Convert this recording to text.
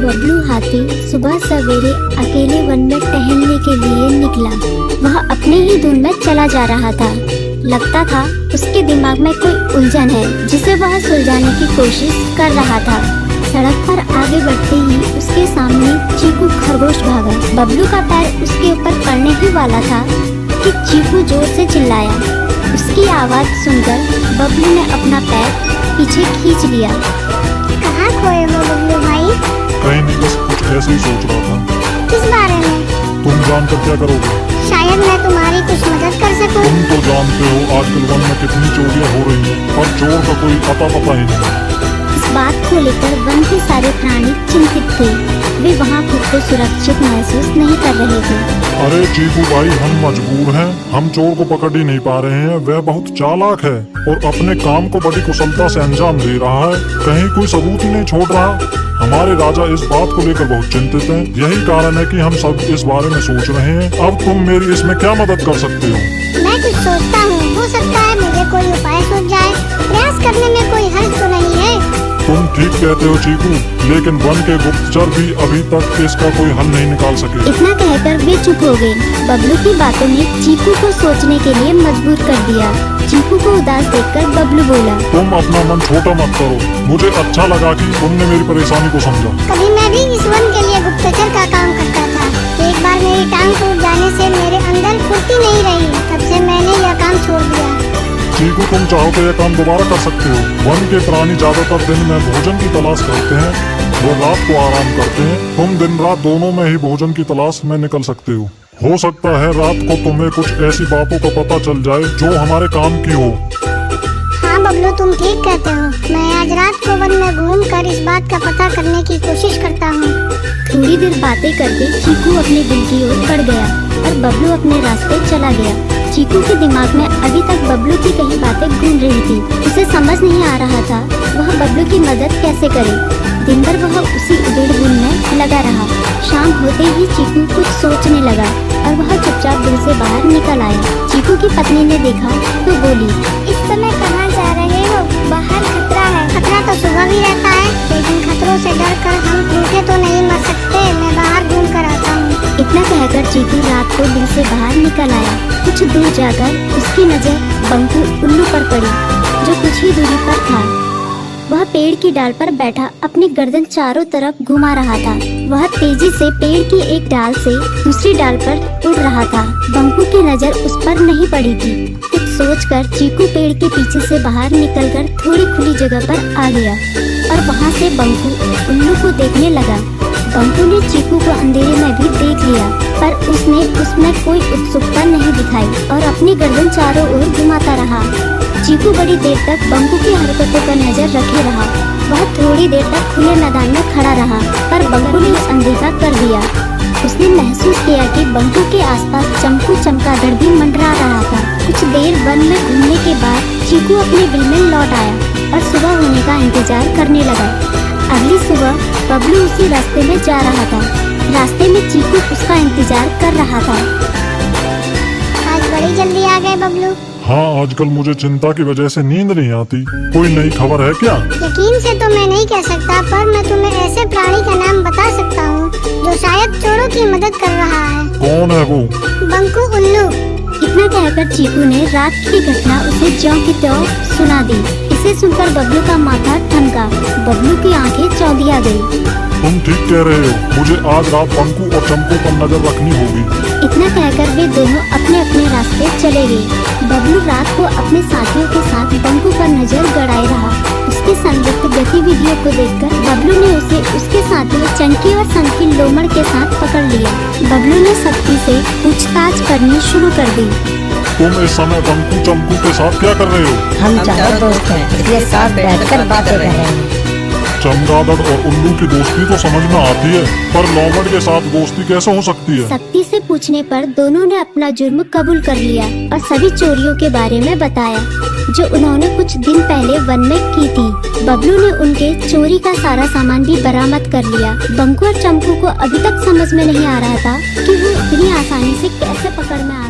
बबलू हाथी सुबह सवेरे अकेले वन में टहलने के लिए निकला। वह अपने ही धुन में चला जा रहा था। लगता था उसके दिमाग में कोई उलझन है जिसे वह सुलझाने की कोशिश कर रहा था। सड़क पर आगे बढ़ते ही उसके सामने चीकू खरगोश भागा। बबलू का पैर उसके ऊपर पड़ने ही वाला था कि चीकू जोर से चिल्लाया। उसकी आवाज सुनकर बबलू ने अपना पैर पीछे खींच लिया। कहाँ खोए हो बबलू भाई? कहीं नहीं, बस कुछ ऐसे ही सोच रहा था। किस बारे में? तुम जानकर क्या करोगे? शायद मैं तुम्हारी कुछ मदद कर सकूं। तुम तो जानते हो आजकल वन में कितनी चोरियां हो रही हैं और चोर का कोई अता पता ही नहीं। इस बात को लेकर वन के सारे प्राणी चिंतित थे। वे वहाँ खुद को सुरक्षित महसूस नहीं कर रहे थे। अरे चीकू भाई, हम मजबूर हैं। हम चोर को पकड़ ही नहीं पा रहे हैं। वह बहुत चालाक है और अपने काम को बड़ी कुशलता से अंजाम दे रहा है। कहीं कोई सबूत ही नहीं छोड़ रहा। हमारे राजा इस बात को लेकर बहुत चिंतित हैं। यही कारण है कि हम सब इस बारे में सोच रहे हैं। अब तुम मेरी इसमें क्या मदद कर सकते हो? मैं कुछ सोचता हूँ, हो सकता है मुझे कोई उपाय सूझ जाए। प्रयास करने में कोई हर्ज तो नहीं है। तुम ठीक कहते हो चीकू, लेकिन वन के गुप्तचर भी अभी तक इसका कोई हल नहीं निकाल सके। इतना कहकर वे चुप हो गए। बबलू की बातों ने चीकू को सोचने के लिए मजबूर कर दिया। चीकू को उदास देखकर बबलू बोला, तुम अपना मन छोटा मत करो। मुझे अच्छा लगा कि तुमने मेरी परेशानी को समझा। कभी मैं भी इस वन के लिए गुप्तचर का काम करता था। एक बार मेरी टांग टूट जाने से मेरे अंदर फुर्ती नहीं रही। तब से मैंने यह काम छोड़ दिया। चीकू, तुम चाहो तो यह काम दोबारा कर सकते हो। वन के प्राणी ज्यादातर दिन में भोजन की तलाश करते हैं, वो रात को आराम करते हैं। तुम दिन रात दोनों में ही भोजन की तलाश में निकल सकते हो सकता है रात को तुम्हें कुछ ऐसी बातों का पता चल जाए जो हमारे काम की हो। हाँ बबलू, तुम ठीक कहते हो। मैं आज रात को वन में घूमकर इस बात का पता करने की कोशिश करता हूँ। थोड़ी देर बातें करके चीकू अपने दिल की ओर बढ़ गया और बबलू अपने रास्ते चला गया। चीकू के दिमाग में अभी तक बबलू की कई बातें घूम रही थी। उसे समझ नहीं आ रहा था वह बबलू की मदद कैसे करे। दिन भर वह उसी उधेड़-बुन में लगा रहा। शाम होते ही चीकू कुछ सोचने लगा और वह चुपचाप घर से बाहर निकल आया। चीकू की पत्नी ने देखा तो बोली, इस समय कहाँ जा रहे हो? बाहर खतरा है। खतरा तो सुबह भी रहता है, लेकिन खतरों से डरकर हम भूखे तो नहीं मर सकते। मैं बाहर घूम कर आता हूँ। इतना कहकर चीकू रात को दिल से बाहर निकल आया। कुछ दूर जाकर उसकी नजर बंकू उल्लू पर पड़ी जो कुछ ही दूरी पर था। वह पेड़ की डाल पर बैठा अपनी गर्दन चारों तरफ घुमा रहा था। वह तेजी से पेड़ की एक डाल से दूसरी डाल पर उड़ रहा था। बंकू की नजर उस पर नहीं पड़ी थी। कुछ सोचकर चीकू पेड़ के पीछे से बाहर निकलकर थोड़ी खुली जगह पर आ गया और वहाँ से बंकू उल्लू को देखने लगा। बंकू ने चीकू को अंधेरे में भी देख लिया, पर उसने उसमें कोई उत्सुकता नहीं दिखाई और अपनी गर्दन चारों ओर घुमाता रहा। चीकू बड़ी देर तक बंकू की हरकतों पर नजर रखे रहा। वह थोड़ी देर तक खुले मैदान में खड़ा रहा, पर बंकू ने उसे अनदेखा कर दिया। उसने महसूस किया कि बंकू के आसपास चमकू चमगादड़ भी मंडरा रहा था। कुछ देर वन में घूमने के बाद चीकू अपने बिल में लौट आया और सुबह होने का इंतजार करने लगा। अगली सुबह बबलू उसी रास्ते में जा रहा था। रास्ते में चीकू उसका इंतजार कर रहा था। आज बड़ी जल्दी आ गए बबलू। हाँ, आजकल मुझे चिंता की वजह से नींद नहीं आती। कोई नई खबर है क्या? यकीन से तो मैं नहीं कह सकता, पर मैं तुम्हें ऐसे प्राणी का नाम बता सकता हूँ जो शायद चोरों की मदद कर रहा है। कौन है वो? बंकू उल्लू। इतना कहकर चीकू ने रात की घटना उसे ज्यों की त्यों सुना दी। इसे सुनकर बबलू का माथा ठनका। बबलू की आंखें चौंधिया गई। तुम ठीक कह रहे हो। मुझे आज रात बंकू और चंपू पर नजर रखनी होगी। इतना कहकर वे दोनों अपने अपने रास्ते चले गए। बबलू रात को अपने साथियों के साथ बंकू पर नजर गड़ाए रहा। उसके संदिग्ध गतिविधियों को देखकर बबलू ने उसे उसके साथियों चंकी और संकी लोमड़ के साथ पकड़ लिया। बबलू ने सख्ती से पूछताछ करनी शुरू कर दी। तुम इस समय बंकू चंपू के साथ क्या कर रहे हो? हम चारों दोस्त हैं, इसलिए साथ बैठकर बातें कर रहे हैं। चमगादड़ और उल्लू की दोस्ती तो समझ में आती है, पर लोमड़ के साथ दोस्ती कैसे हो सकती है? सख्ती से पूछने पर दोनों ने अपना जुर्म कबूल कर लिया और सभी चोरियों के बारे में बताया जो उन्होंने कुछ दिन पहले वन में की थी। बबलू ने उनके चोरी का सारा सामान भी बरामद कर लिया। बंकू और चंपू को अभी तक समझ में नहीं आ रहा था कि वो इतनी आसानी से कैसे पकड़ में आ